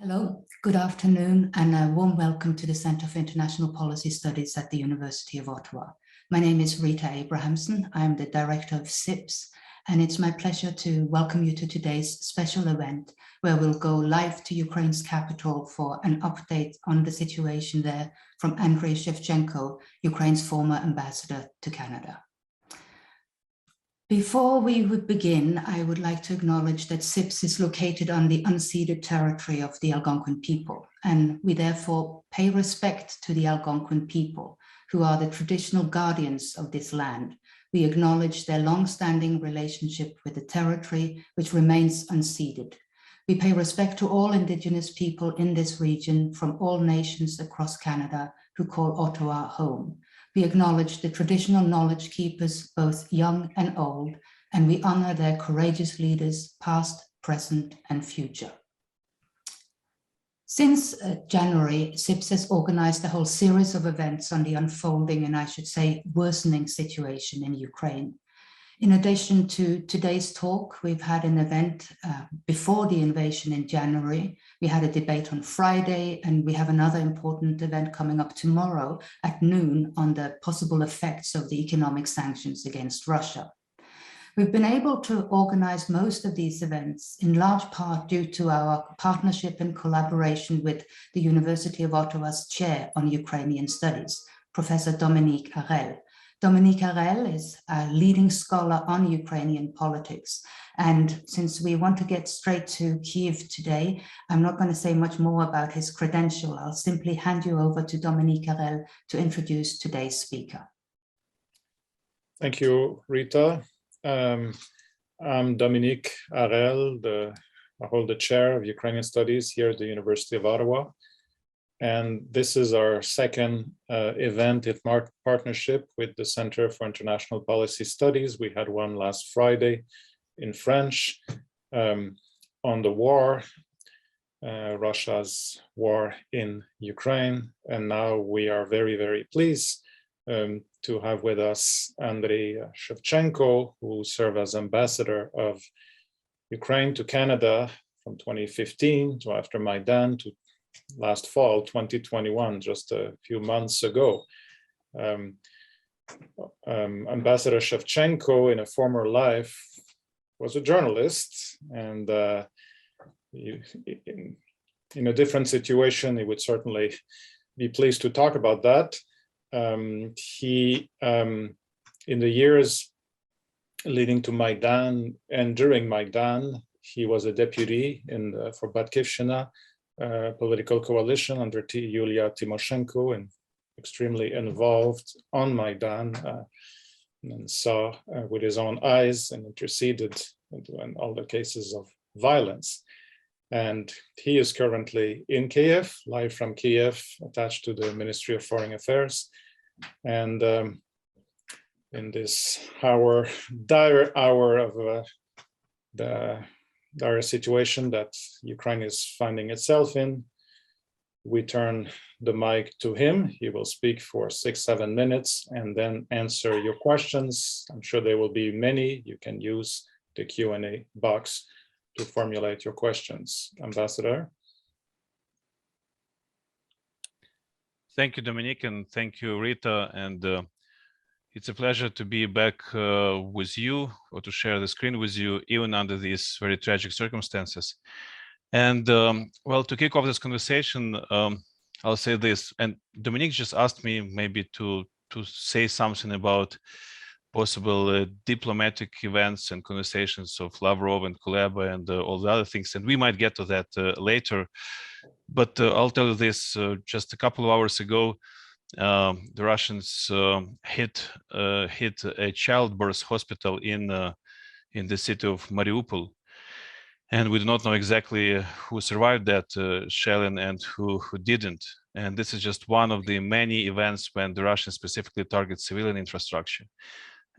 Hello, good afternoon, and a warm welcome to the Centre for International Policy Studies at the University of Ottawa. My name is Rita Abrahamson. I'm the Director of CIPS, and it's my pleasure to welcome you to today's special event, where we'll go live to Ukraine's capital for an update on the situation there from Andriy Shevchenko, Ukraine's former ambassador to Canada. Before we would begin, I would like to acknowledge that CIPS is located on the unceded territory of the Algonquin people, and we therefore pay respect to the Algonquin people, who are the traditional guardians of this land. We acknowledge their long-standing relationship with the territory, which remains unceded. We pay respect to all Indigenous people in this region from all nations across Canada who call Ottawa home. We acknowledge the traditional knowledge keepers, both young and old, and we honor their courageous leaders, past, present, and future. Since January, CIPS has organized a whole series of events on the unfolding, and I should say worsening, situation in Ukraine. In addition to today's talk, we've had an event before the invasion in January. We had a debate on Friday, and we have another important event coming up tomorrow at noon on the possible effects of the economic sanctions against Russia. We've been able to organize most of these events in large part due to our partnership and collaboration with the University of Ottawa's Chair on Ukrainian Studies, Professor Dominique Harel. Dominique Harel is a leading scholar on Ukrainian politics. And since we want to get straight to Kyiv today, I'm not going to say much more about his credential. I'll simply hand you over to Dominique Harel to introduce today's speaker. Thank you, Rita. I'm Dominique Harel. I hold the Chair of Ukrainian Studies here at the University of Ottawa. And this is our second event in partnership with the Center for International Policy Studies. We had one last Friday in French on the war, Russia's war in Ukraine. And now we are very, very pleased to have with us Andriy Shevchenko, who served as ambassador of Ukraine to Canada from 2015 to after Maidan to last fall, 2021, just a few months ago. Ambassador Shevchenko, in a former life, was a journalist, and in a different situation, he would certainly be pleased to talk about that. He, in the years leading to Maidan and during Maidan, he was a deputy for Batkivshina, political coalition under Yulia Tymoshenko, and extremely involved on Maidan and saw with his own eyes and interceded in all the cases of violence. And he is currently in Kyiv, live from Kyiv, attached to the Ministry of Foreign Affairs. And in this dire hour of the dire situation that Ukraine is finding itself in, we turn the mic to him. He will speak for 6-7 minutes and then answer your questions. I'm sure there will be many. You can use the Q&A box to formulate your questions. Ambassador. Thank you, Dominique, and thank you, Rita. And it's a pleasure to be back with you, or to share the screen with you, even under these very tragic circumstances. And well, to kick off this conversation, I'll say this, and Dominique just asked me maybe to say something about possible diplomatic events and conversations of Lavrov and Kuleba and all the other things, and we might get to that later. But I'll tell you this, just a couple of hours ago, the Russians hit a childbirth hospital in the city of Mariupol, and we do not know exactly who survived that shelling and who didn't. And this is just one of the many events when the Russians specifically target civilian infrastructure.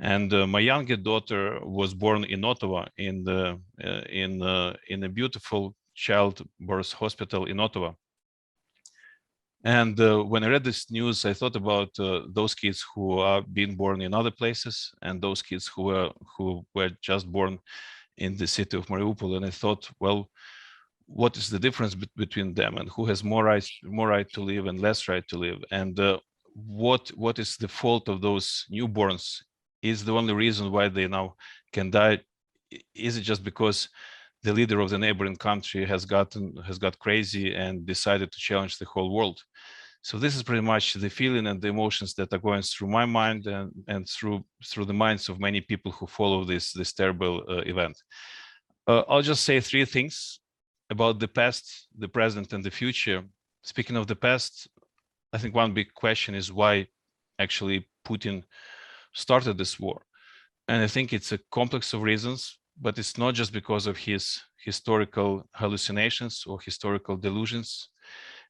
And my youngest daughter was born in Ottawa, in a beautiful childbirth hospital in Ottawa. And when I read this news, I thought about those kids who are being born in other places, and those kids who were just born in the city of Mariupol. And I thought, well, what is the difference between them, and who has more right to live and less right to live, and what is the fault of those newborns? Is the only reason why they now can die, is it just because the leader of the neighboring country has got crazy and decided to challenge the whole world? So this is pretty much the feeling and the emotions that are going through my mind and through the minds of many people who follow this terrible event. I'll just say three things about the past, the present, and the future. Speaking of the past, I think one big question is why actually Putin started this war. And I think it's a complex of reasons, but it's not just because of his historical hallucinations or historical delusions.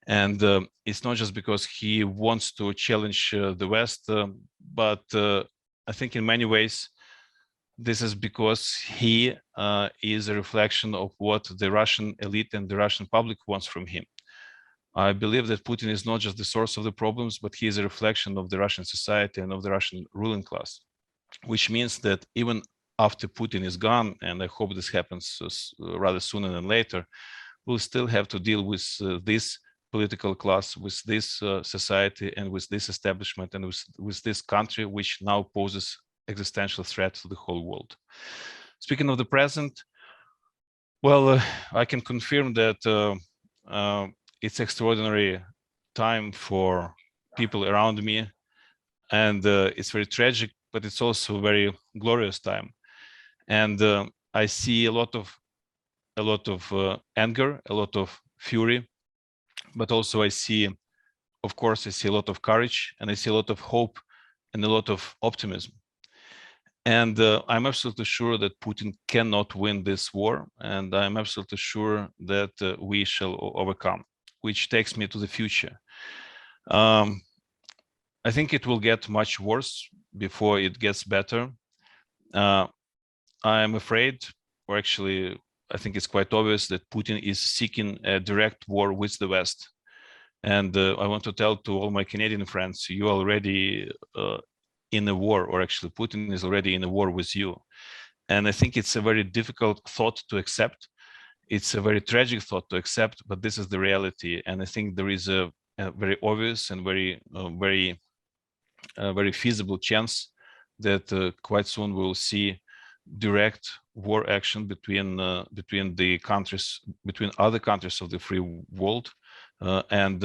And it's not just because he wants to challenge the West, but I think in many ways, this is because he is a reflection of what the Russian elite and the Russian public wants from him. I believe that Putin is not just the source of the problems, but he is a reflection of the Russian society and of the Russian ruling class, which means that even after Putin is gone, and I hope this happens rather sooner than later, we'll still have to deal with this political class, with this society, and with this establishment, and with this country, which now poses existential threat to the whole world. Speaking of the present, well, I can confirm that it's extraordinary time for people around me, and it's very tragic, but it's also a very glorious time. And I see a lot of anger, a lot of fury, but also I see, of course, I see a lot of courage, and I see a lot of hope and a lot of optimism. And I'm absolutely sure that Putin cannot win this war, and I'm absolutely sure that we shall overcome, which takes me to the future. I think it will get much worse before it gets better. I'm afraid, or actually, I think it's quite obvious that Putin is seeking a direct war with the West. And I want to tell to all my Canadian friends, you are already in a war, or actually Putin is already in a war with you. And I think it's a very difficult thought to accept. It's a very tragic thought to accept, but this is the reality. And I think there is a very obvious and very feasible chance that quite soon we'll see direct war action between the countries, between other countries of the free world and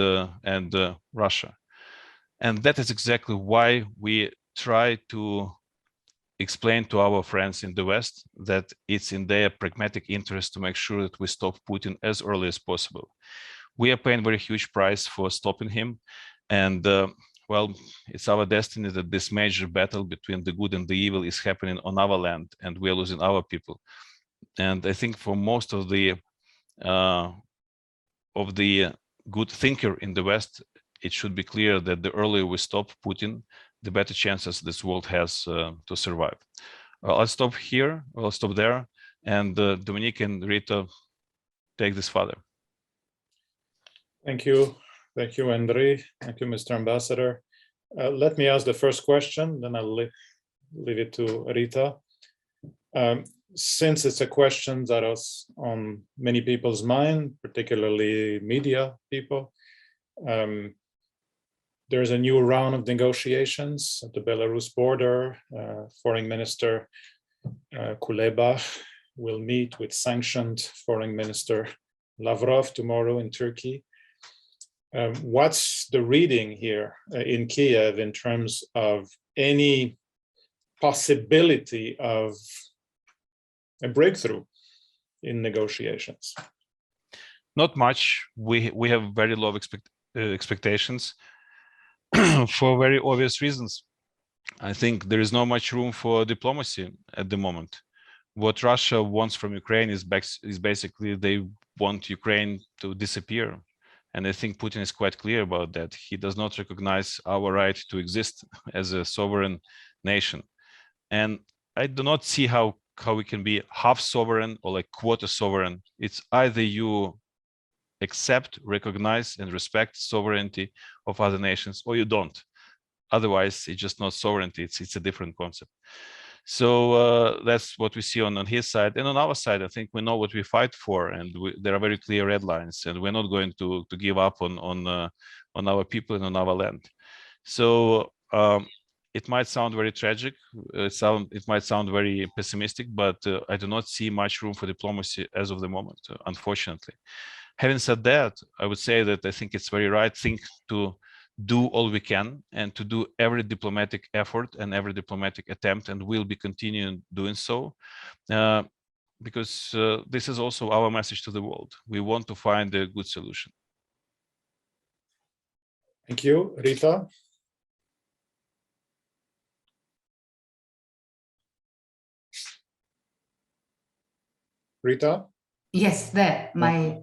Russia. And that is exactly why we try to explain to our friends in the West that it's in their pragmatic interest to make sure that we stop Putin as early as possible. We are paying a very huge price for stopping him, and well, it's our destiny that this major battle between the good and the evil is happening on our land, and we are losing our people. And I think for most of the good thinker in the West, it should be clear that the earlier we stop Putin, the better chances this world has to survive. I'll stop here, I'll stop there, and Dominique and Rita take this further. Thank you. Thank you, Andriy. Thank you, Mr. Ambassador. Let me ask the first question, then I'll leave it to Rita. Since it's a question that is on many people's mind, particularly media people, there's a new round of negotiations at the Belarus border. Foreign Minister Kuleba will meet with sanctioned Foreign Minister Lavrov tomorrow in Turkey. What's the reading here in Kyiv in terms of any possibility of a breakthrough in negotiations? Not much. We have very low expectations for very obvious reasons. I think there is not much room for diplomacy at the moment. What Russia wants from Ukraine is basically they want Ukraine to disappear. And I think Putin is quite clear about that. He does not recognize our right to exist as a sovereign nation. And I do not see how we can be half sovereign or like quarter sovereign. It's either you accept, recognize, and respect sovereignty of other nations, or you don't. Otherwise, it's just not sovereignty. It's a different concept. So that's what we see on his side. And on our side, I think we know what we fight for, and there are very clear red lines, and we're not going to give up on our people and on our land. So it might sound very tragic, it might sound very pessimistic, but I do not see much room for diplomacy as of the moment, unfortunately. Having said that, I would say that I think it's very right thing to do all we can and to do every diplomatic effort and every diplomatic attempt, and we'll be continuing doing so, because this is also our message to the world. We want to find a good solution. Thank you. Rita? Rita? Yes, there. My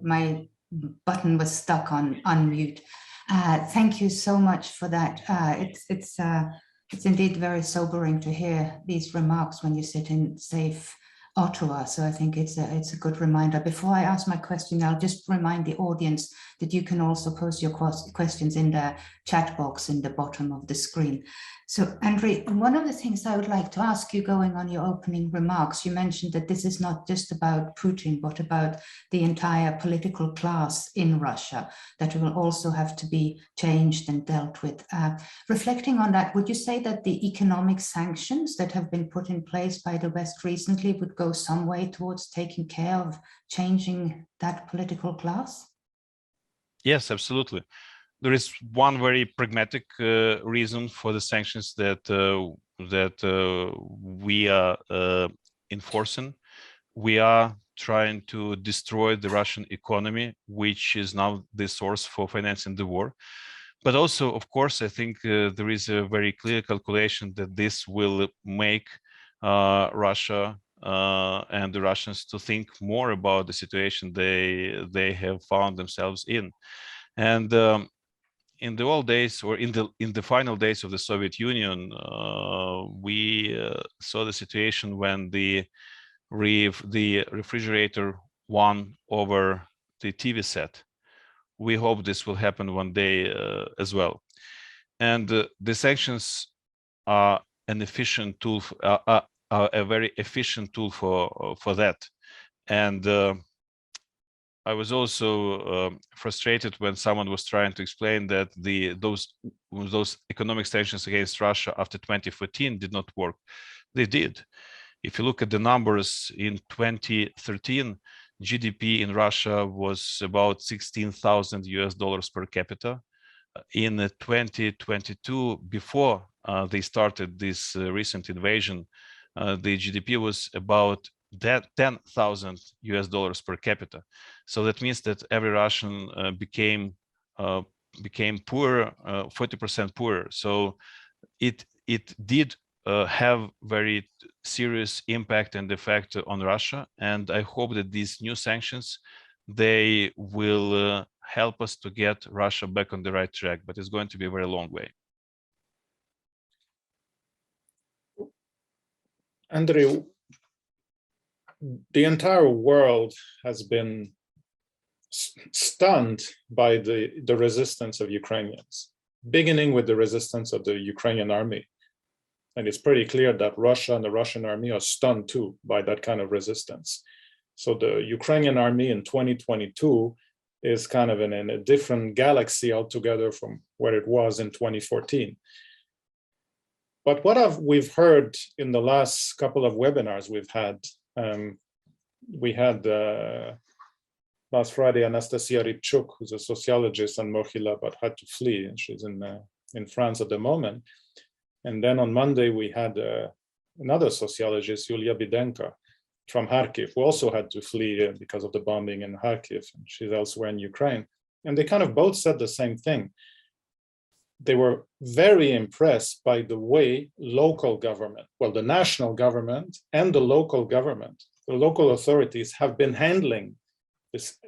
button was stuck on unmute. Thank you so much for that. It's indeed very sobering to hear these remarks when you sit in safe Ottawa. So I think it's a good reminder. Before I ask my question, I'll just remind the audience that you can also post your questions in the chat box in the bottom of the screen. So Andriy, one of the things I would like to ask you, going on your opening remarks, you mentioned that this is not just about Putin, but about the entire political class in Russia that will also have to be changed and dealt with. Reflecting on that, would you say that the economic sanctions that have been put in place by the West recently would go some way towards taking care of changing that political class? Yes, absolutely. There is one very pragmatic reason for the sanctions that we are enforcing. We are trying to destroy the Russian economy, which is now the source for financing the war. But also, of course, I think there is a very clear calculation that this will make Russia and the Russians to think more about the situation they have found themselves in. And in the old days, or in the final days of the Soviet Union, we saw the situation when the refrigerator won over the TV set. We hope this will happen one day as well. And the sanctions are an efficient tool, are a very efficient tool for that. And I was also frustrated when someone was trying to explain that those economic sanctions against Russia after 2014 did not work. They did. If you look at the numbers in 2013, GDP in Russia was about $16,000 per capita. In 2022, before they started this recent invasion, the GDP was about $10,000 per capita. So that means that every Russian became poorer, 40% poorer. So it did have very serious impact and effect on Russia. And I hope that these new sanctions, they will help us to get Russia back on the right track, but it's going to be a very long way. Andriy, the entire world has been stunned by the resistance of Ukrainians, beginning with the resistance of the Ukrainian army. And it's pretty clear that Russia and the Russian army are stunned too by that kind of resistance. So the Ukrainian army in 2022 is kind of in a different galaxy altogether from where it was in 2014. But what we've heard in the last couple of webinars we've had, we had last Friday Anastasia Rybchuk, who's a sociologist and Mohila, but had to flee, and she's in France at the moment. And then on Monday we had another sociologist, Yulia Bidenko, from Kharkiv, who also had to flee because of the bombing in Kharkiv, and she's elsewhere in Ukraine. And they kind of both said the same thing. They were very impressed by the way local government, well, the national government and the local government, the local authorities have been handling this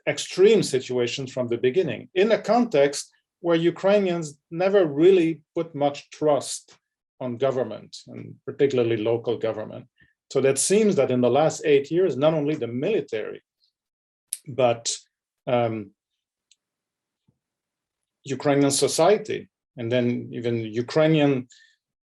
extreme situation from the beginning, in a context where Ukrainians never really put much trust on government, and particularly local government. So that seems that in the last 8 years, not only the military, but Ukrainian society, and then even Ukrainian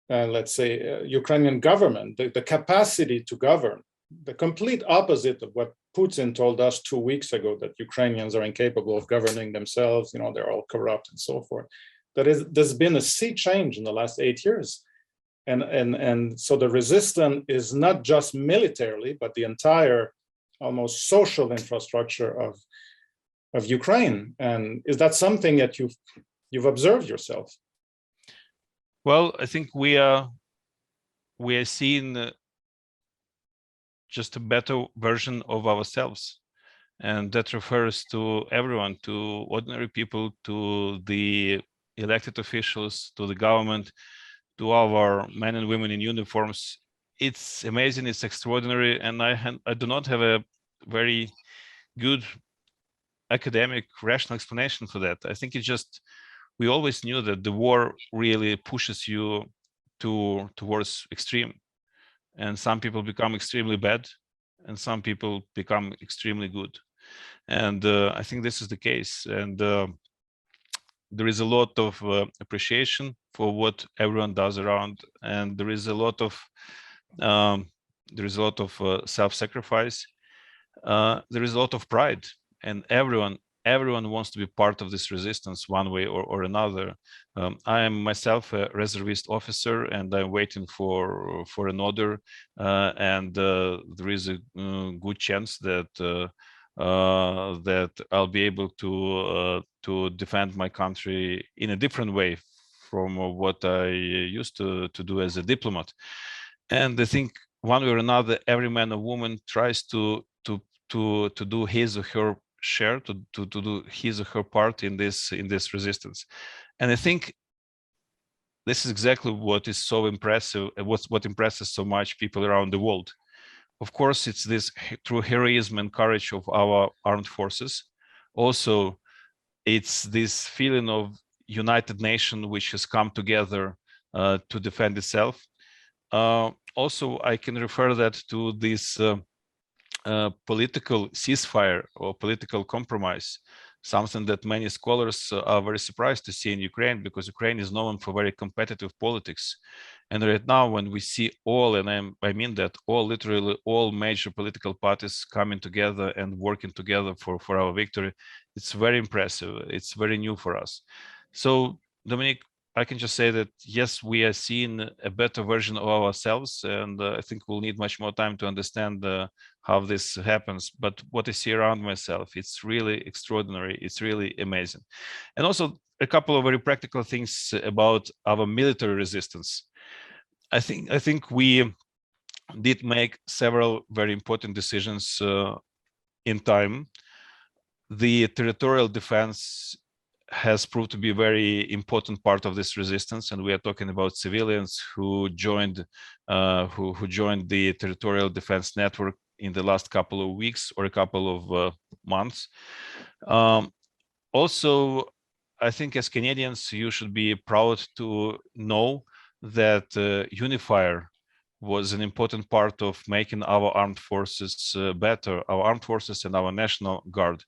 let's say, Ukrainian government, the capacity to govern, the complete opposite of what Putin told us 2 weeks ago, that Ukrainians are incapable of governing themselves, they're all corrupt and so forth. There's been a sea change in the last 8 years. And so the resistance is not just militarily, but the entire almost social infrastructure of Ukraine. And is that something that you've observed yourself? Well, I think we are seeing just a better version of ourselves, and that refers to everyone, to ordinary people, to the elected officials, to the government, to our men and women in uniforms. It's amazing, it's extraordinary, and I do not have a very good academic rational explanation for that. I think it's just, we always knew that the war really pushes you towards extreme, and some people become extremely bad and some people become extremely good, and I think this is the case. And there is a lot of appreciation for what everyone does around, and there is a lot of self-sacrifice. There is a lot of pride, and everyone wants to be part of this resistance one way or another. I am myself a reservist officer, and I'm waiting for an order, and there is a good chance that I'll be able to defend my country in a different way from what I used to do as a diplomat. And I think one way or another, every man or woman tries to do his or her share, to do his or her part in this resistance. And I think this is exactly what is so impressive, what impresses so much people around the world. Of course, it's this true heroism and courage of our armed forces. Also, it's this feeling of united nation which has come together to defend itself. Also, I can refer that to this political ceasefire or political compromise, something that many scholars are very surprised to see in Ukraine, because Ukraine is known for very competitive politics. And right now, when we see all, and I mean that all, literally all major political parties coming together and working together for our victory, it's very impressive. It's very new for us. So, Dominic, I can just say that, yes, we are seeing a better version of ourselves, and I think we'll need much more time to understand how this happens. But what I see around myself, it's really extraordinary. It's really amazing. And also a couple of very practical things about our military resistance. I think we did make several very important decisions in time. The territorial defense has proved to be a very important part of this resistance, and we are talking about civilians who joined the territorial defense network in the last couple of weeks or a couple of months. Also, I think as Canadians, you should be proud to know that Unifier was an important part of making our armed forces better, our armed forces and our National Guard.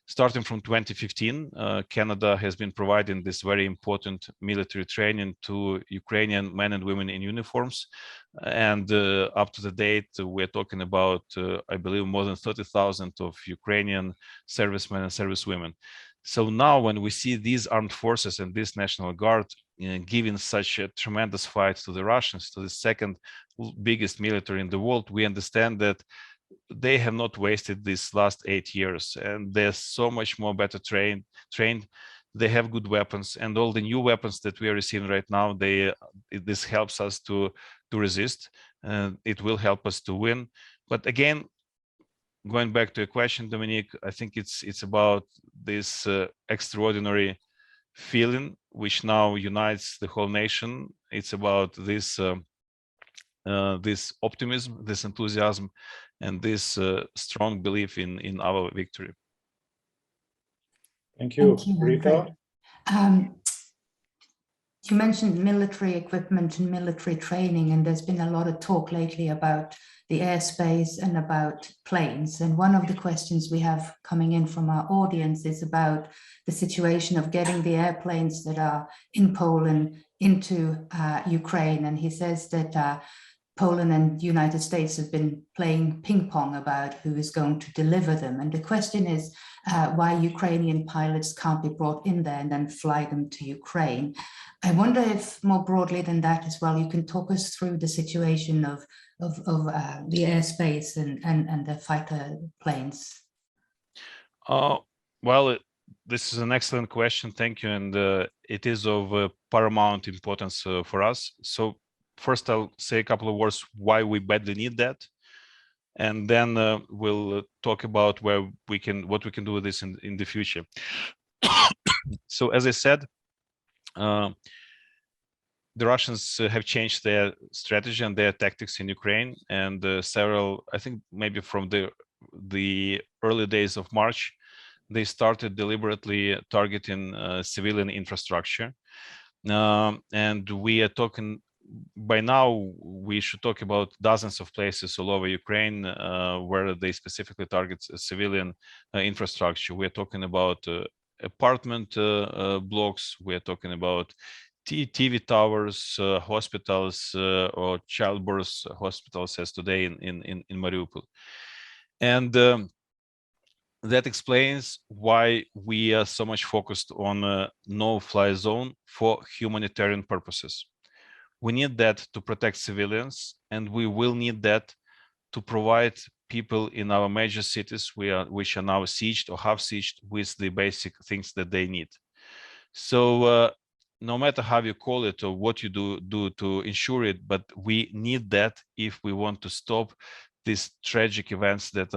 Starting from 2015, Canada has been providing this very important military training to Ukrainian men and women in uniforms. And up to the date, we're talking about, I believe, more than 30,000 of Ukrainian servicemen and servicewomen. So now when we see these armed forces and this National Guard giving such a tremendous fight to the Russians, to the second biggest military in the world, we understand that they have not wasted these last 8 years, and they're so much more better trained. They have good weapons, and all the new weapons that we are receiving right now, this helps us to resist, and it will help us to win. But again, going back to your question, Dominique, I think it's about this extraordinary feeling which now unites the whole nation. It's about this this optimism, this enthusiasm, and this strong belief in our victory. Thank you, Rita. You mentioned military equipment and military training, and there's been a lot of talk lately about the airspace and about planes. And one of the questions we have coming in from our audience is about the situation of getting the airplanes that are in Poland into Ukraine, and he says that Poland and the United States have been playing ping pong about who is going to deliver them. And the question is why Ukrainian pilots can't be brought in there and then fly them to Ukraine. I wonder if more broadly than that as well, you can talk us through the situation of the airspace and the fighter planes. Well, this is an excellent question. Thank you. And it is of paramount importance for us. So first, I'll say a couple of words why we badly need that. And then we'll talk about what we can do with this in the future. So as I said, the Russians have changed their strategy and their tactics in Ukraine, and several, I think maybe from the early days of March, they started deliberately targeting civilian infrastructure. And we are talking, by now, we should talk about dozens of places all over Ukraine where they specifically target civilian infrastructure. We're talking about apartment blocks, we're talking about TV towers, hospitals, or childbirth hospitals, as today in Mariupol. And that explains why we are so much focused on a no-fly zone for humanitarian purposes. We need that to protect civilians, and we will need that to provide people in our major cities which are now sieged or have sieged with the basic things that they need. So no matter how you call it or what you do to ensure it, but we need that if we want to stop these tragic events that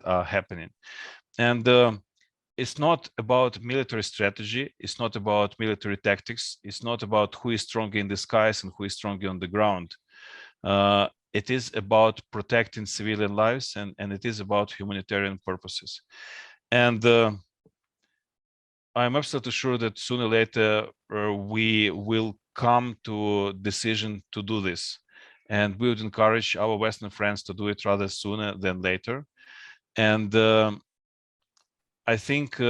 are happening. And it's not about military strategy, it's not about military tactics, it's not about who is stronger in the skies and who is stronger on the ground. It is about protecting civilian lives, and it is about humanitarian purposes. And I'm absolutely sure that sooner or later we will come to a decision to do this. And we would encourage our Western friends to do it rather sooner than later. And I think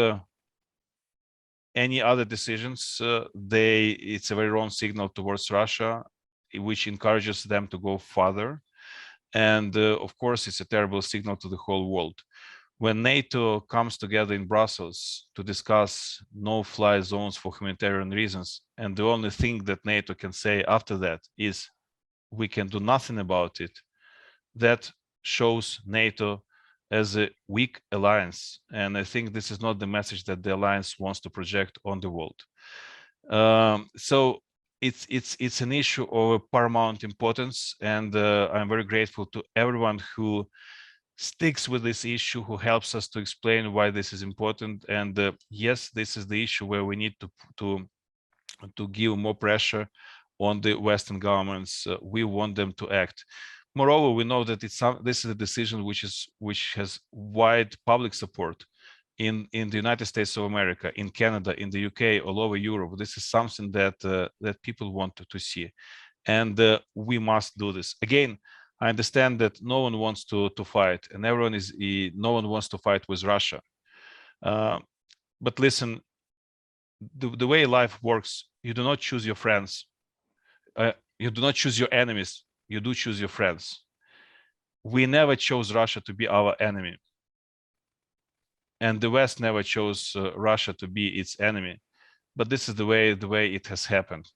any other decisions, it's a very wrong signal towards Russia, which encourages them to go further. And of course, it's a terrible signal to the whole world. When NATO comes together in Brussels to discuss no-fly zones for humanitarian reasons, and the only thing that NATO can say after that is we can do nothing about it, that shows NATO as a weak alliance. And I think this is not the message that the alliance wants to project on the world. So it's an issue of paramount importance, and I'm very grateful to everyone who sticks with this issue, who helps us to explain why this is important. And yes, this is the issue where we need to give more pressure on the Western governments. We want them to act. Moreover, we know that this is a decision which has wide public support in the United States of America, in Canada, in the UK, all over Europe. This is something that that people want to see, and we must do this. Again, I understand that no one wants to fight, and no one wants to fight with Russia. But listen, the way life works, you do not choose your friends. You do not choose your enemies. You do choose your friends. We never chose Russia to be our enemy. And the West never chose Russia to be its enemy. But this is the way it has happened.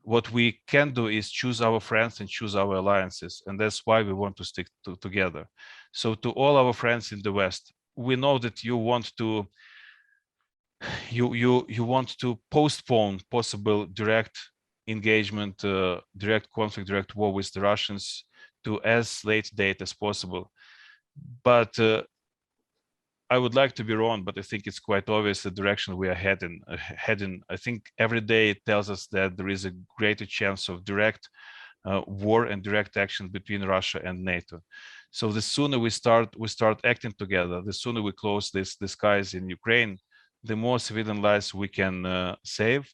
What we can do is choose our friends and choose our alliances. And that's why we want to stick together. So to all our friends in the West, we know that you want to postpone possible direct engagement, direct conflict, direct war with the Russians to as late date as possible. But I would like to be wrong, but I think it's quite obvious the direction we are heading. I think every day it tells us that there is a greater chance of direct war and direct action between Russia and NATO. So the sooner we start acting together, the sooner we close the skies in Ukraine, the more civilian lives we can save,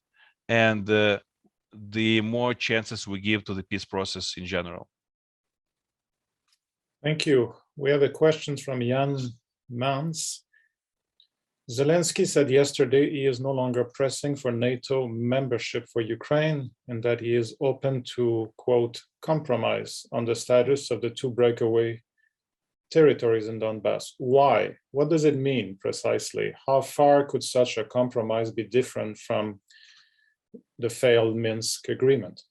and the more chances we give to the peace process in general. Thank you. We have a question from Jan Mans. Zelensky said yesterday he is no longer pressing for NATO membership for Ukraine and that he is open to, quote, compromise on the status of the two breakaway territories in Donbass. Why? What does it mean precisely? How far could such a compromise be different from the failed Minsk agreement?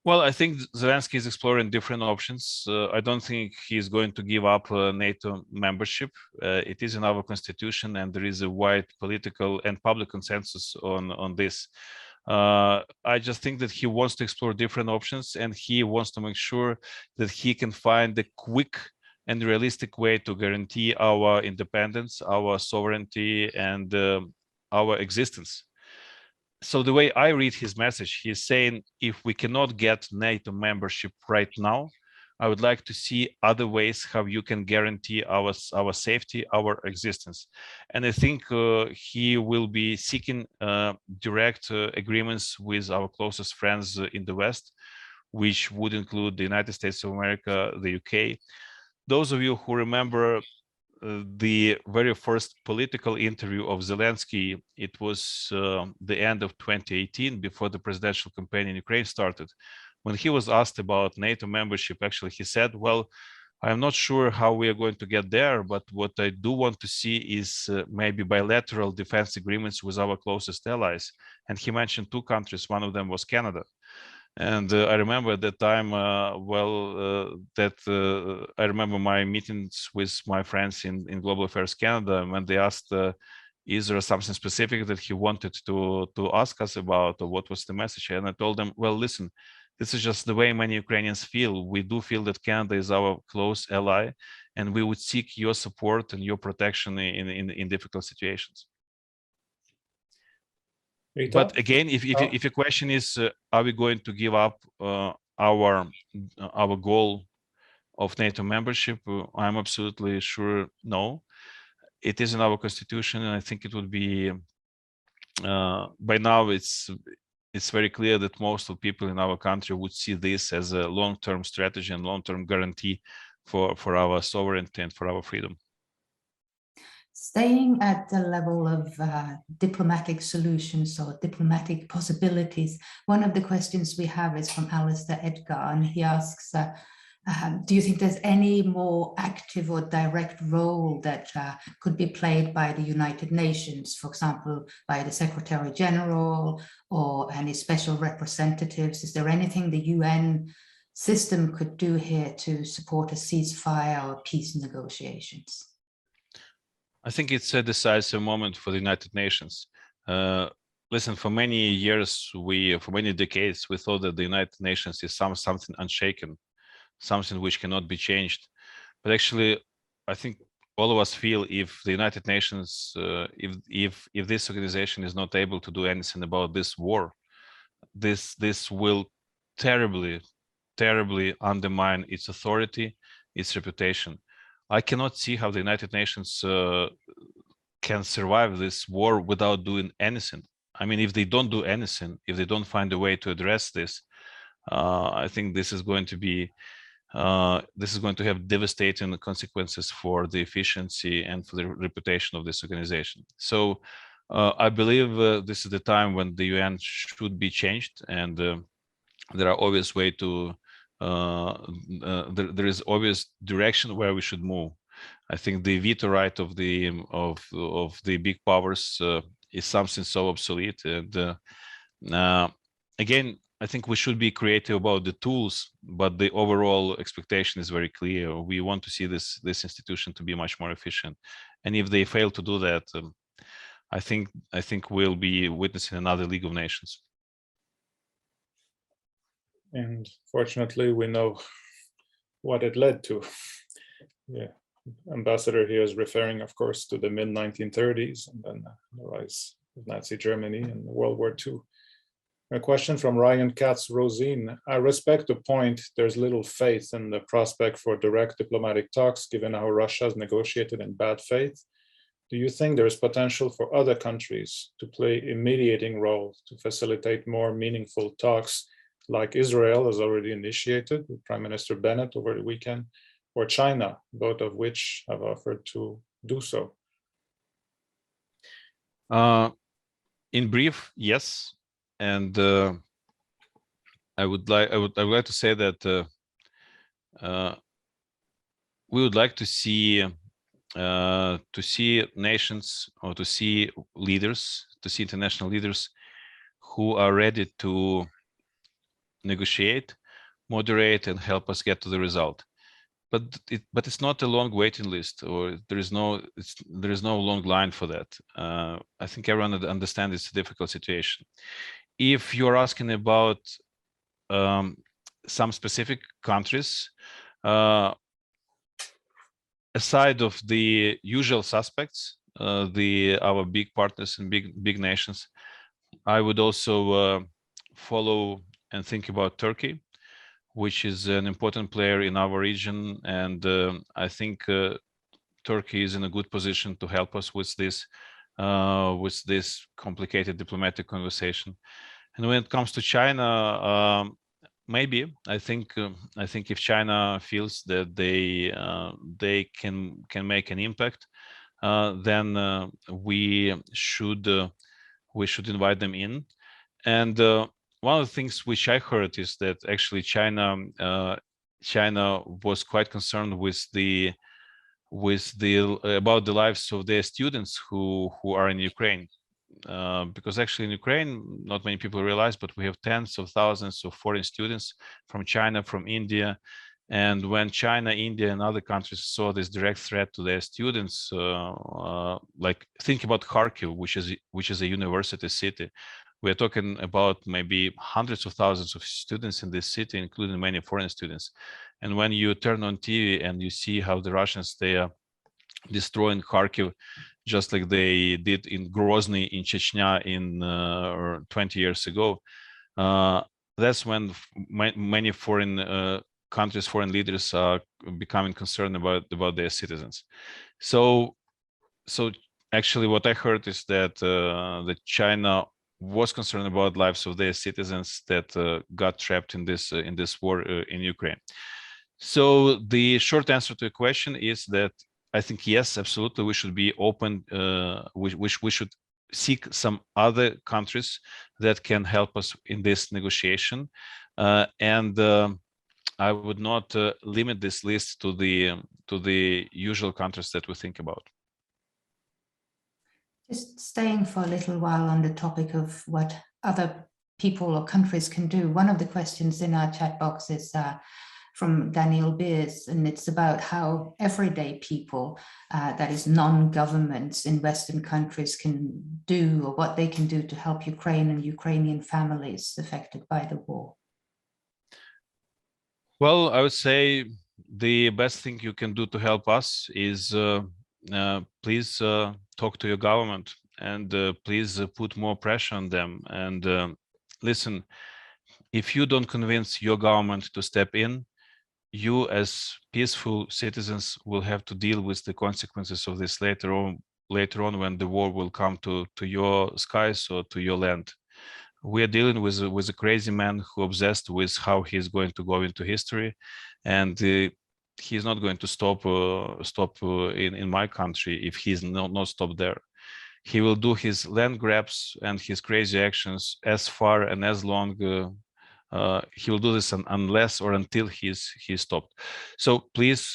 Well, I think Zelensky is exploring different options. I don't think he's going to give up NATO membership. It is in our constitution, and there is a wide political and public consensus on this. I just think that he wants to explore different options, and he wants to make sure that he can find a quick and realistic way to guarantee our independence, our sovereignty, and our existence. So the way I read his message, he's saying, if we cannot get NATO membership right now, I would like to see other ways how you can guarantee our safety, our existence. And I think he will be seeking direct agreements with our closest friends in the West, which would include the United States of America, the UK. Those of you who remember the very first political interview of Zelensky, it was the end of 2018, before the presidential campaign in Ukraine started. When he was asked about NATO membership, actually, he said, well, I'm not sure how we are going to get there, but what I do want to see is maybe bilateral defense agreements with our closest allies. And he mentioned two countries, one of them was Canada. And I remember at that time, I remember my meetings with my friends in Global Affairs Canada, when they asked, is there something specific that he wanted to ask us about, or what was the message? And I told them, well, listen, this is just the way many Ukrainians feel. We do feel that Canada is our close ally, and we would seek your support and your protection in difficult situations. Rita? But again, if your question is, are we going to give up our goal of NATO membership? I'm absolutely sure no. It is in our constitution, and I think it would be by now it's very clear that most of the people in our country would see this as a long-term strategy and long-term guarantee for our sovereignty and for our freedom. Staying at the level of diplomatic solutions or diplomatic possibilities, one of the questions we have is from Alistair Edgar, and he asks, do you think there's any more active or direct role that could be played by the United Nations, for example, by the Secretary General or any special representatives? Is there anything the UN system could do here to support a ceasefire or peace negotiations? I think it's a decisive moment for the United Nations. Listen, for many years, for many decades, we thought that the United Nations is something unshaken, something which cannot be changed. But actually, I think all of us feel if the United Nations, if this organization is not able to do anything about this war, this will terribly undermine its authority, its reputation. I cannot see how the United Nations can survive this war without doing anything. I mean, if they don't do anything, if they don't find a way to address this, I think this is going to be have devastating consequences for the efficiency and for the reputation of this organization. So I believe this is the time when the UN should be changed, and there are obvious ways to. There is obvious direction where we should move. I think the veto right of the big powers is something so obsolete. And again, I think we should be creative about the tools, but the overall expectation is very clear. We want to see this institution to be much more efficient. And if they fail to do that, I think we'll be witnessing another League of Nations. And fortunately, we know what it led to. Yeah, Ambassador here is referring, of course, to the mid-1930s and then the rise of Nazi Germany and World War II. A question from Ryan Katz-Rosine. I respect the point there's little faith in the prospect for direct diplomatic talks, given how Russia has negotiated in bad faith. Do you think there is potential for other countries to play a mediating role to facilitate more meaningful talks, like Israel has already initiated with Prime Minister Bennett over the weekend, or China, both of which have offered to do so? In brief, yes, and I would like to say that we would like to see nations, or to see leaders, to see international leaders who are ready to negotiate, moderate, and help us get to the result. But it's not a long waiting list, or there is no long line for that. I think everyone understands it's a difficult situation. If you're asking about some specific countries, aside of the usual suspects, our big partners and big nations, I would also follow and think about Turkey, which is an important player in our region, and I think Turkey is in a good position to help us with this complicated diplomatic conversation. And when it comes to China, maybe I think if China feels that they can make an impact, then we should invite them in. And one of the things which I heard is that actually China was quite concerned about the lives of their students who are in Ukraine, because actually in Ukraine, not many people realize, but we have tens of thousands of foreign students from China, from India. And when China, India, and other countries saw this direct threat to their students, like think about Kharkiv, which is a university city. We're talking about maybe hundreds of thousands of students in this city, including many foreign students. And when you turn on TV and you see how the Russians, they are destroying Kharkiv, just like they did in Grozny in Chechnya in 20 years ago, that's when many foreign countries, foreign leaders are becoming concerned about their citizens. So actually what I heard is that China was concerned about lives of their citizens that got trapped in this war in Ukraine. So the short answer to the question is that I think yes, absolutely, we should be open. We should seek some other countries that can help us in this negotiation, and I would not limit this list to the usual countries that we think about. Just staying for a little while on the topic of what other people or countries can do. One of the questions in our chat box is from Daniel Beers, and it's about how everyday people, that is non-governments in Western countries, can do, or what they can do to help Ukraine and Ukrainian families affected by the war. Well, I would say the best thing you can do to help us is please talk to your government, and please put more pressure on them. And listen, if you don't convince your government to step in, you as peaceful citizens will have to deal with the consequences of this later on when the war will come to your skies or to your land. We are dealing with a crazy man who obsessed with how he's going to go into history, and he's not going to stop in my country if he's not stopped there. He will do his land grabs and his crazy actions as far and as long. He will do this unless or until he's stopped. So please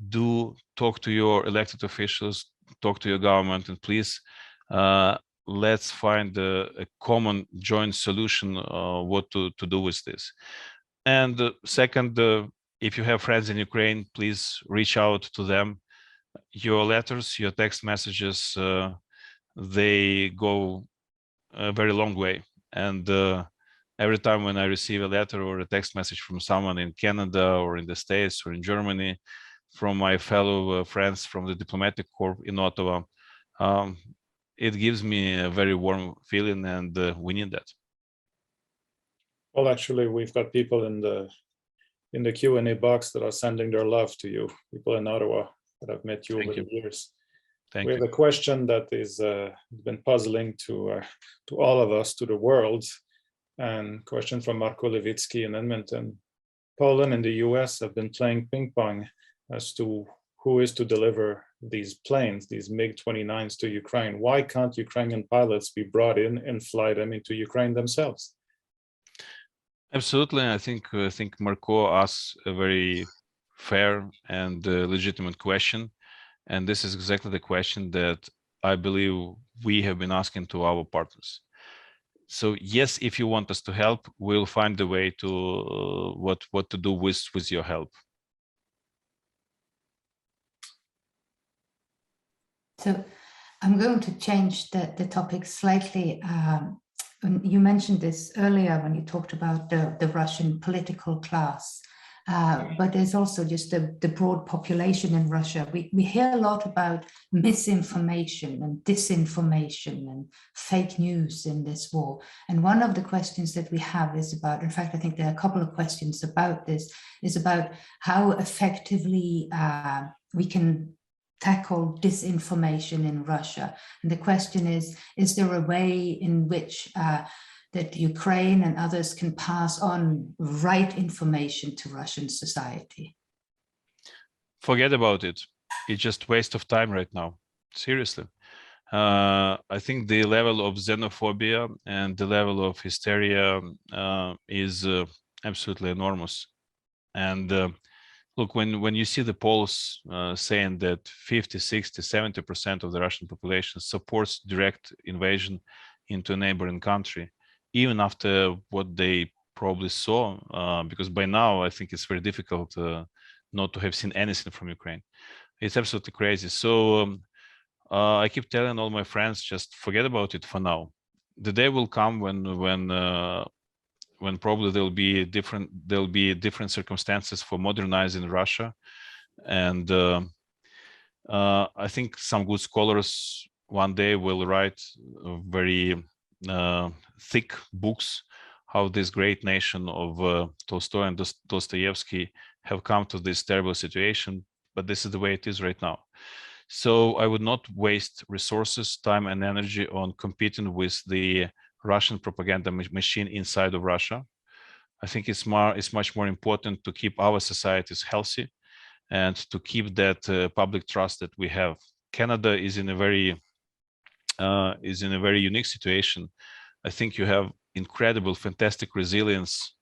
do talk to your elected officials, talk to your government, and please let's find a common joint solution what to do with this. And second, if you have friends in Ukraine, please reach out to them. Your letters, your text messages, they go a very long way. And every time when I receive a letter or a text message from someone in Canada or in the States or in Germany, from my fellow friends from the diplomatic corps in Ottawa, it gives me a very warm feeling, and we need that. Well, actually, we've got people in the Q&A box that are sending their love to you, people in Ottawa that have met you over the years. We have a question that is been puzzling to all of us, to the world, and question from Marko Levitsky in Edmonton. Poland and the US have been playing ping pong as to who is to deliver these planes, these MiG-29s to Ukraine? Why can't Ukrainian pilots be brought in and fly them into Ukraine themselves? Absolutely. I think Marco asked a very fair and legitimate question. And this is exactly the question that I believe we have been asking to our partners. So yes, if you want us to help, we'll find a way to what to do with your help. So I'm going to change the topic slightly. You mentioned this earlier when you talked about the Russian political class, but there's also just the broad population in Russia. We hear a lot about misinformation and disinformation and fake news in this war. And one of the questions that we have is about, in fact, I think there are a couple of questions about this, is about how effectively we can tackle disinformation in Russia. And the question is there a way in which that Ukraine and others can pass on right information to Russian society? Forget about it. It's just waste of time right now. Seriously. I think the level of xenophobia and the level of hysteria is absolutely enormous. And look, when you see the polls saying that 50, 60, 70% of the Russian population supports direct invasion into a neighboring country, even after what they probably saw, because by now I think it's very difficult not to have seen anything from Ukraine. It's absolutely crazy. So I keep telling all my friends, just forget about it for now. The day will come when probably there'll be different circumstances for modernizing Russia, and I think some good scholars one day will write very thick books how this great nation of Tolstoy and Dostoevsky have come to this terrible situation, but this is the way it is right now. So I would not waste resources, time and energy on competing with the Russian propaganda machine inside of Russia. I think it's much more important to keep our societies healthy and to keep that public trust that we have. Canada is in a very unique situation. I think you have incredible, fantastic resilience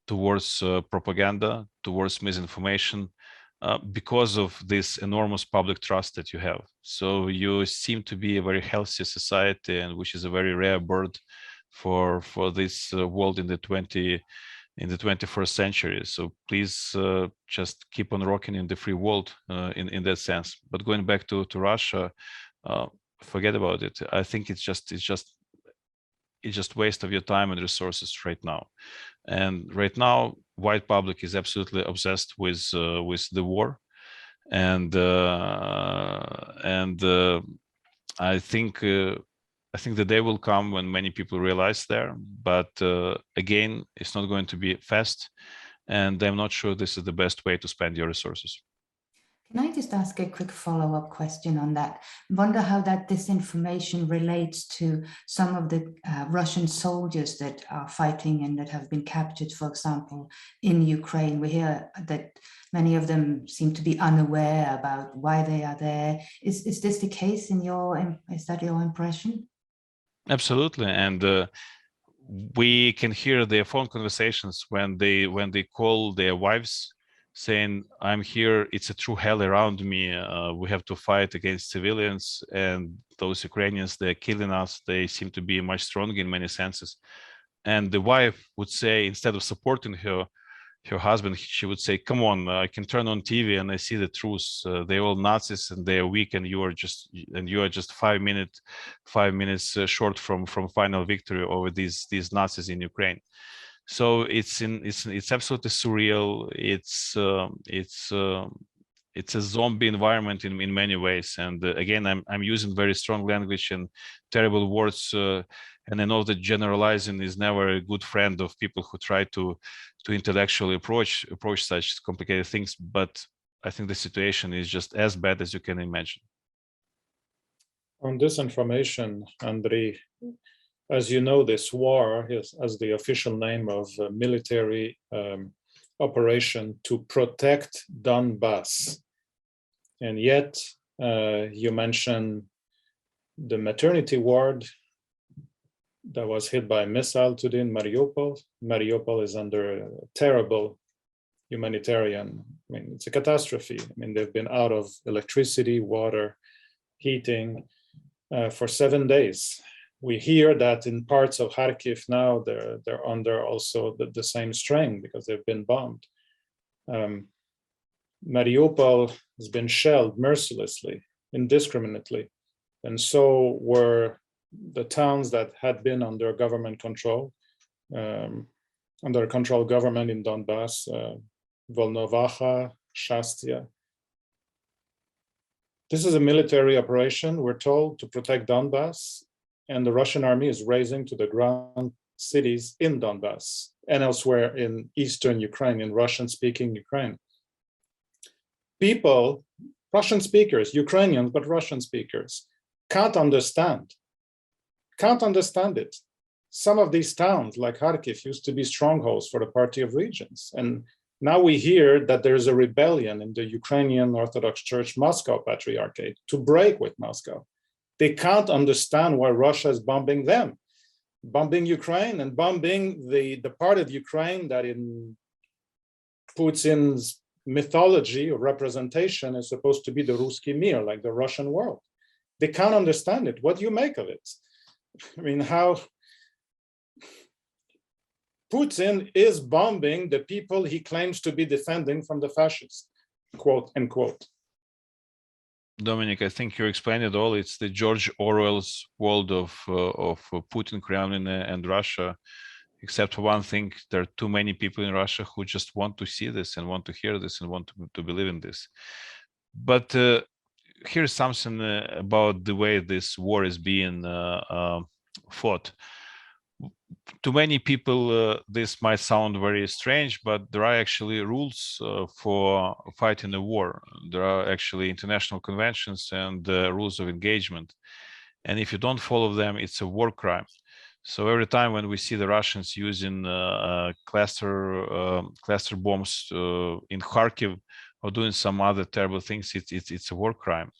towards propaganda, towards misinformation, because of this enormous public trust that you have. So you seem to be a very healthy society, and which is a very rare bird for this world in the 21st century. So please just keep on rocking in the free world in that sense. But going back to Russia, forget about it. I think it's just waste of your time and resources right now. And right now, white public is absolutely obsessed with the war, and I think the day will come when many people realize there. But again, it's not going to be fast, and I'm not sure this is the best way to spend your resources. Can I just ask a quick follow-up question on that? I wonder how that disinformation relates to some of the Russian soldiers that are fighting and that have been captured, for example, in Ukraine. We hear that many of them seem to be unaware about why they are there. Is this the case is that your impression? Absolutely, and we can hear their phone conversations when they call their wives, saying, "I'm here, it's a true hell around me, we have to fight against civilians, and those Ukrainians, they're killing us." They seem to be much stronger in many senses. And the wife would say, instead of supporting her husband, she would say, "Come on, I can turn on TV and I see the truth. They're all Nazis and they're weak, and you are just 5 minutes short from final victory over these Nazis in Ukraine." So it's absolutely surreal. It's a zombie environment in many ways. And again, I'm using very strong language and terrible words, and I know that generalizing is never a good friend of people who try to intellectually approach such complicated things. But I think the situation is just as bad as you can imagine. On disinformation, Andriy, as you know, this war is as the official name of a military operation to protect Donbass. And yet You mentioned the maternity ward that was hit by a missile today in Mariupol. Mariupol is under a terrible humanitarian, it's a catastrophe. They've been out of electricity, water, heating for 7 days. We hear that in parts of Kharkiv now, they're under also the same strain because they've been bombed. Mariupol has been shelled mercilessly, indiscriminately. And so were the towns that had been under government control, under control government in Donbass, Volnovaha, Shastia. This is a military operation, we're told, to protect Donbass, and the Russian army is razing to the ground cities in Donbass and elsewhere in eastern Ukraine, in Russian-speaking Ukraine. People, Russian speakers, Ukrainians, but Russian speakers, can't understand it. Some of these towns, like Kharkiv, used to be strongholds for the Party of Regions. And now we hear that there's a rebellion in the Ukrainian Orthodox Church Moscow Patriarchate to break with Moscow. They can't understand why Russia is bombing them, bombing Ukraine and bombing the part of Ukraine that in Putin's mythology or representation is supposed to be the Ruski Mir, like the Russian world. They can't understand it. What do you make of it? How Putin is bombing the people he claims to be defending from the fascists, quote unquote. Dominic, I think you explained it all. It's the George Orwell's world of Putin, Kremlin, and Russia. Except for one thing, there are too many people in Russia who just want to see this and want to hear this and want to believe in this. But here's something about the way this war is being fought. To many people, this might sound very strange, but there are actually rules for fighting a war. There are actually international conventions and rules of engagement. And if you don't follow them, it's a war crime. So every time when we see the Russians using cluster bombs in Kharkiv or doing some other terrible things, it's a war crime.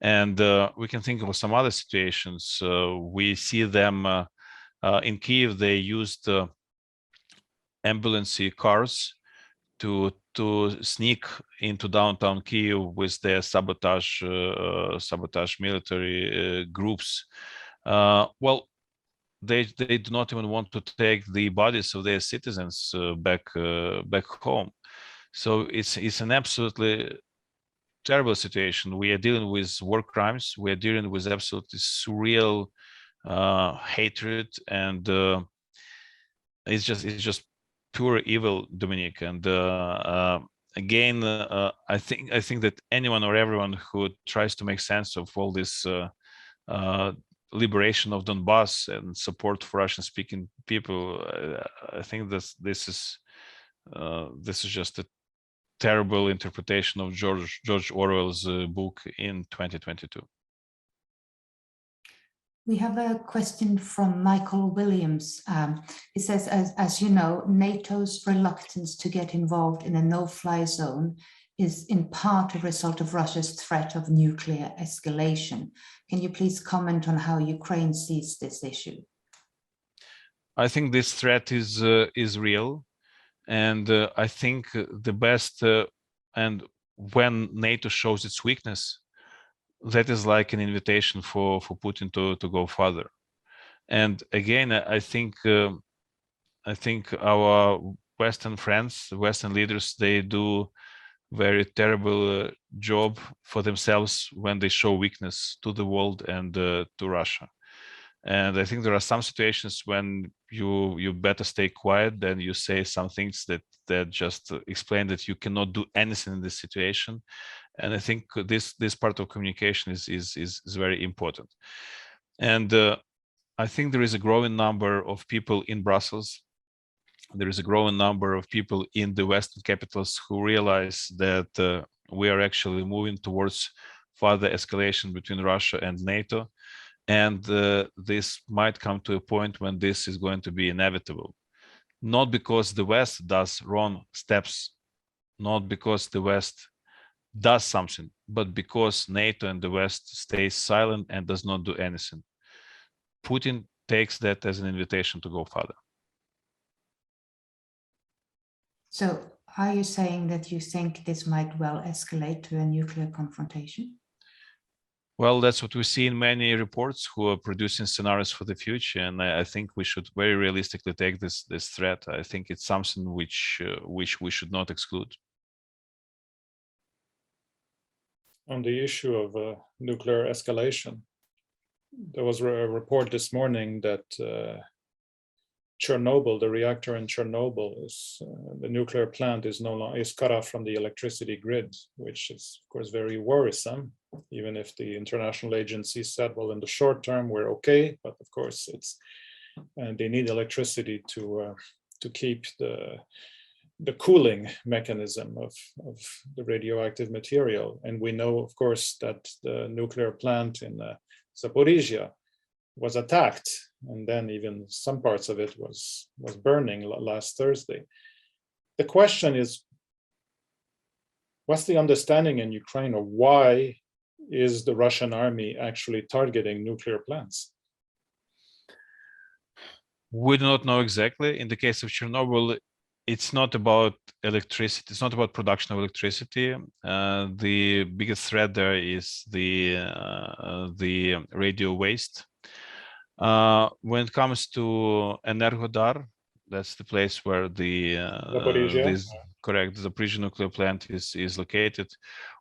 And we can think of some other situations. We see them in Kyiv. They used ambulance cars to sneak into downtown Kyiv with their sabotage military groups. Well, they do not even want to take the bodies of their citizens back home. So it's an absolutely terrible situation. We are dealing with war crimes. We are dealing with absolutely surreal hatred, and it's just pure evil, Dominic. And again, I think that anyone or everyone who tries to make sense of all this liberation of Donbass and support for Russian-speaking people, I think that this is just a terrible interpretation of George Orwell's book in 2022. We have a question from Michael Williams. He says, as you know, NATO's reluctance to get involved in a no-fly zone is in part a result of Russia's threat of nuclear escalation. Can you please comment on how Ukraine sees this issue? I think this threat is real, and I think the best and when NATO shows its weakness, that is like an invitation for Putin to go further. And again, I think our Western friends, Western leaders, they do very terrible job for themselves when they show weakness to the world and to Russia. And I think there are some situations when you better stay quiet than you say some things that just explain that you cannot do anything in this situation. And I think this part of communication is very important. And I think there is a growing number of people in Brussels. There is a growing number of people in the Western capitals who realize that we are actually moving towards further escalation between Russia and NATO. And this might come to a point when this is going to be inevitable. Not because the West does wrong steps, not because the West does something, but because NATO and the West stays silent and does not do anything. Putin takes that as an invitation to go further. So are you saying that you think this might well escalate to a nuclear confrontation? Well, that's what we see in many reports who are producing scenarios for the future, and I think we should very realistically take this threat. I think it's something which we should not exclude. On the issue of nuclear escalation, there was a report this morning that Chernobyl, the reactor in Chernobyl, is the nuclear plant is no longer cut off from the electricity grid, which is of course very worrisome. Even if the international agencies said, well, in the short term we're okay, but of course it's they need electricity to keep the cooling mechanism of the radioactive material. And we know, of course, that the nuclear plant in Zaporizhia was attacked, and then even some parts of it was burning last Thursday. The question is, what's the understanding in Ukraine, or why is the Russian army actually targeting nuclear plants? We do not know exactly. In the case of Chernobyl, it's not about electricity. It's not about production of electricity. The biggest threat there is the radio waste. When it comes to Energodar, that's the place where the Zaporizhia nuclear plant is located,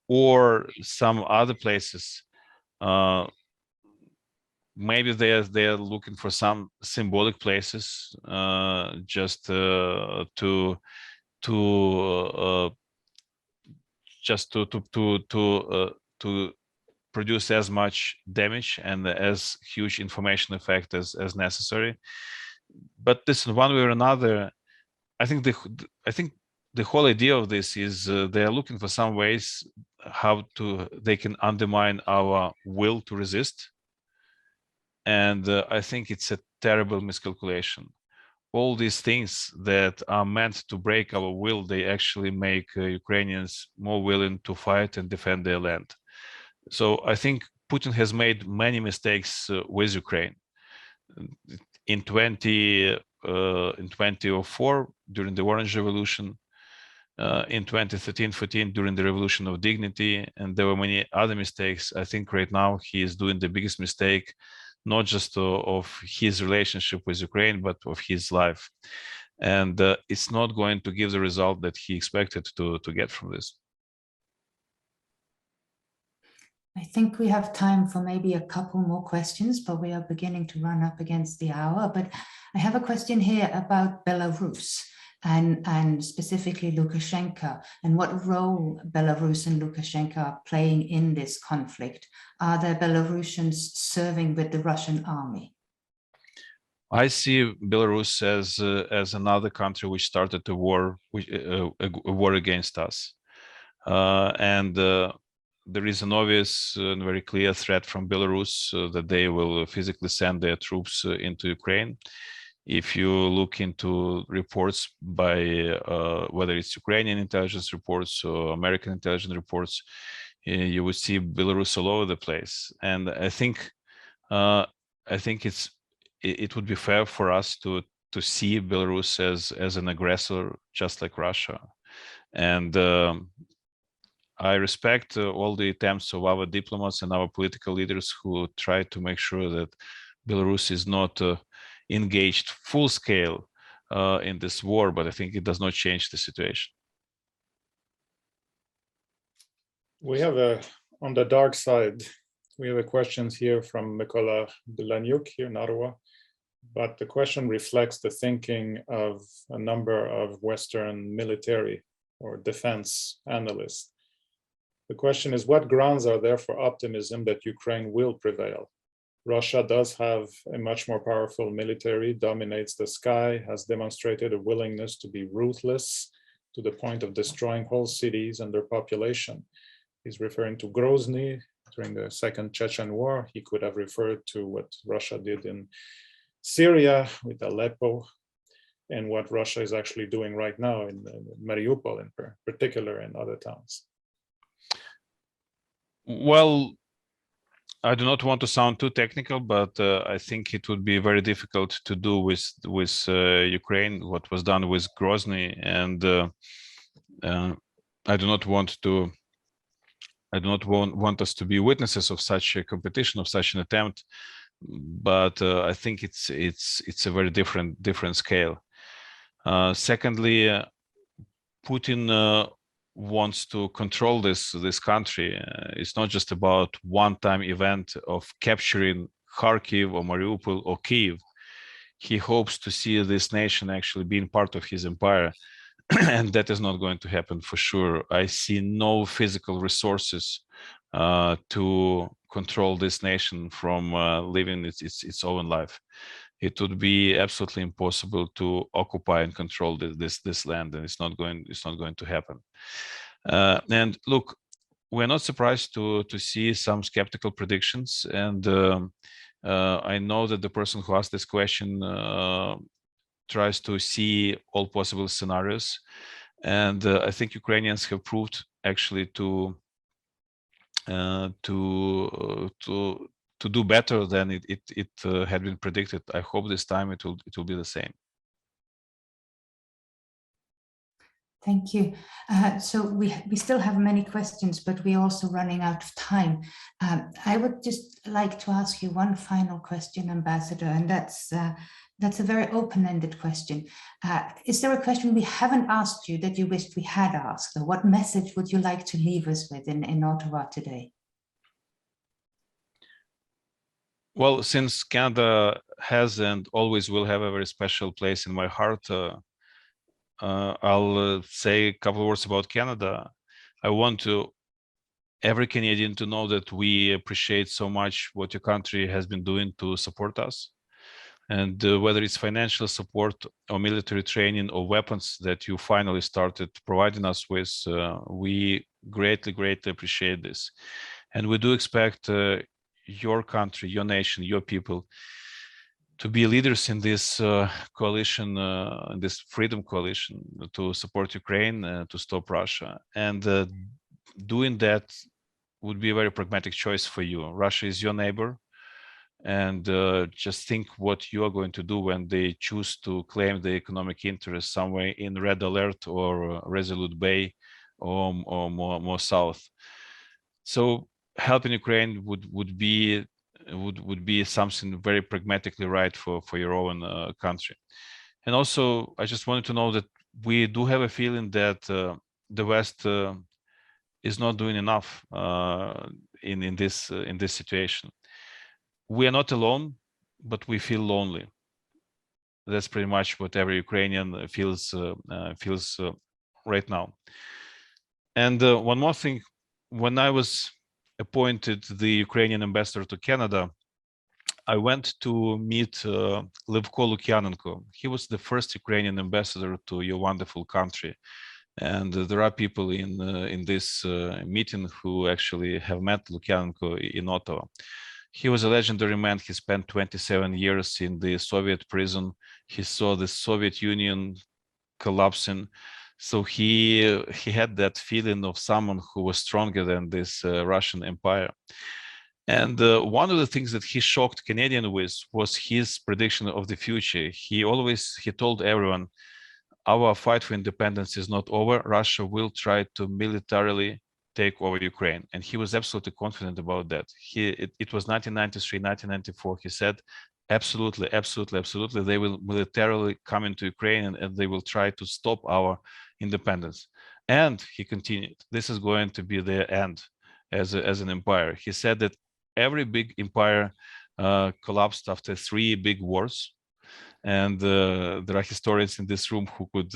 or some other places. Maybe they are looking for some symbolic places, just to produce as much damage and as huge information effect as necessary. But this, in one way or another, I think the whole idea of this is they are looking for some ways how they can undermine our will to resist. And I think it's a terrible miscalculation. All these things that are meant to break our will, they actually make Ukrainians more willing to fight and defend their land. So I think Putin has made many mistakes with Ukraine. In 2004, during the Orange Revolution, in 2013-14, during the Revolution of Dignity, and there were many other mistakes. I think right now he is doing the biggest mistake, not just of his relationship with Ukraine, but of his life. And it's not going to give the result that he expected to get from this. I think we have time for maybe a couple more questions, but we are beginning to run up against the hour. But I have a question here about Belarus and specifically Lukashenko, and what role Belarus and Lukashenko are playing in this conflict. Are there Belarusians serving with the Russian army? I see Belarus as another country which started a war against us, and there is an obvious and very clear threat from Belarus that they will physically send their troops into Ukraine. If you look into reports by whether it's Ukrainian intelligence reports or American intelligence reports, you would see Belarus all over the place. And I think it would be fair for us to see Belarus as an aggressor, just like Russia. And I respect all the attempts of our diplomats and our political leaders who try to make sure that Belarus is not engaged full scale in this war, but I think it does not change the situation. We have on the dark side, we have a questions here from Mykola Delanyuk here in Ottawa, but the question reflects the thinking of a number of Western military or defense analysts. The question is, what grounds are there for optimism that Ukraine will prevail? Russia does have a much more powerful military, dominates the sky, has demonstrated a willingness to be ruthless to the point of destroying whole cities and their population. He's referring to Grozny during the Second Chechen War. He could have referred to what Russia did in Syria with Aleppo, and what Russia is actually doing right now in Mariupol in particular and other towns. Well, I do not want to sound too technical, but I think it would be very difficult to do with Ukraine what was done with Grozny, and I do not want us to be witnesses of such a competition, of such an attempt. But I think it's a very different scale. Secondly, Putin wants to control this country. It's not just about one-time event of capturing Kharkiv or Mariupol or Kyiv. He hopes to see this nation actually being part of his empire, and that is not going to happen for sure. I see no physical resources to control this nation from living its own life. It would be absolutely impossible to occupy and control this land, and it's not going to happen. And look, we're not surprised to see some skeptical predictions, and I know that the person who asked this question tries to see all possible scenarios, and I think Ukrainians have proved actually to do better than it had been predicted. I hope this time it will be the same. Thank you. So we still have many questions, but we're also running out of time. I would just like to ask you one final question, Ambassador, and that's a very open-ended question. Is there a question we haven't asked you that you wished we had asked, or what message would you like to leave us with in Ottawa today? Well, since Canada has and always will have a very special place in my heart, I'll say a couple of words about Canada. I want every Canadian to know that we appreciate so much what your country has been doing to support us. And whether it's financial support or military training or weapons that you finally started providing us with, we greatly appreciate this. And we do expect your country, your nation, your people to be leaders in this coalition, this freedom coalition, to support Ukraine, to stop Russia. And doing that would be a very pragmatic choice for you. Russia is your neighbor. And just think what you are going to do when they choose to claim the economic interest somewhere in Red Alert or Resolute Bay or more south. So helping Ukraine would be something very pragmatically right for your own country. And also, I just wanted to know that we do have a feeling that the West is not doing enough in this situation. We are not alone, but we feel lonely. That's pretty much what every Ukrainian feels right now. And one more thing, when I was appointed the Ukrainian ambassador to Canada, I went to meet Levko Lukyanenko. He was the first Ukrainian ambassador to your wonderful country. And there are people in this meeting who actually have met Lukyanenko in Ottawa. He was a legendary man. He spent 27 years in the Soviet prison. He saw the Soviet Union collapsing. So he had that feeling of someone who was stronger than this Russian empire. And one of the things that he shocked Canadians with was his prediction of the future. He told everyone, our fight for independence is not over. Russia will try to militarily take over Ukraine. And he was absolutely confident about that. It was 1993, 1994. He said, absolutely, they will militarily come into Ukraine and they will try to stop our independence. And he continued, this is going to be their end as an empire. He said that every big empire collapsed after 3 big wars. And there are historians in this room who could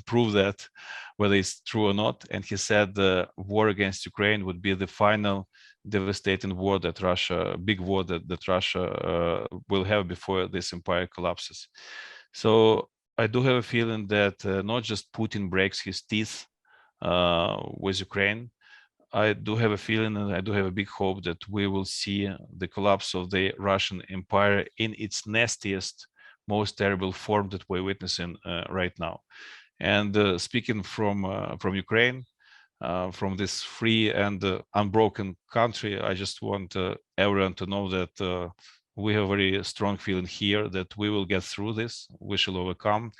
prove that, whether it's true or not. And he said the war against Ukraine would be the final devastating war that big war that Russia will have before this empire collapses. So I do have a feeling that not just Putin breaks his teeth with Ukraine. I do have a feeling and I do have a big hope that we will see the collapse of the Russian empire in its nastiest, most terrible form that we're witnessing right now. And speaking from Ukraine, from this free and unbroken country. I just want everyone to know that we have a very strong feeling here that we will get through this, we shall overcome.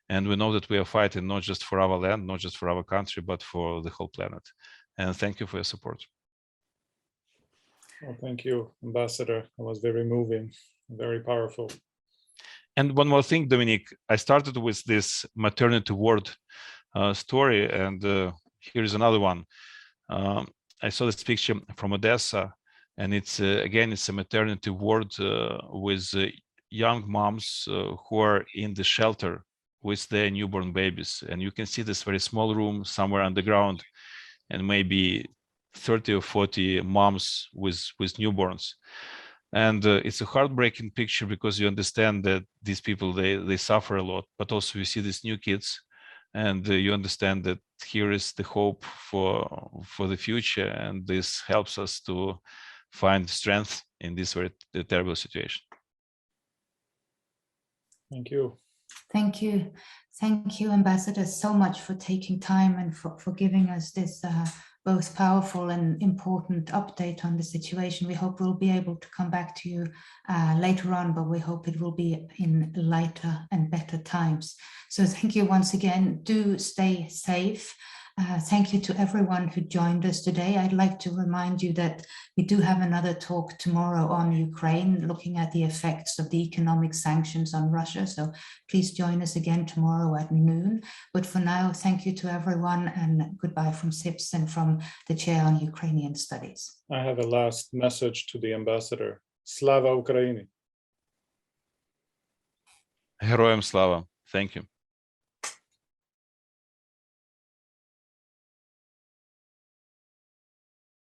And we know that we are fighting not just for our land, not just for our country, but for the whole planet. And thank you for your support. Well, thank you, Ambassador. It was very moving, very powerful. And one more thing, Dominic, I started with this maternity ward story, and here is another one. I saw this picture from Odessa, and it's again, it's a maternity ward with young moms who are in the shelter with their newborn babies. And you can see this very small room somewhere underground, and maybe 30 or 40 moms with newborns. And it's a heartbreaking picture because you understand that these people, they suffer a lot, but also you see these new kids, and you understand that here is the hope for the future, and this helps us to find strength in this very terrible situation. Thank you. Thank you. Thank you, Ambassador, so much for taking time and for giving us this both powerful and important update on the situation. We hope we'll be able to come back to you later on, but we hope it will be in lighter and better times. So thank you once again. Do stay safe. Thank you to everyone who joined us today. I'd like to remind you that we do have another talk tomorrow on Ukraine, looking at the effects of the economic sanctions on Russia. So please join us again tomorrow at noon. But for now, thank you to everyone, and goodbye from CIPS and from the Chair on Ukrainian Studies. I have a last message to the Ambassador. Slava Ukraini. Героям слава. Thank you.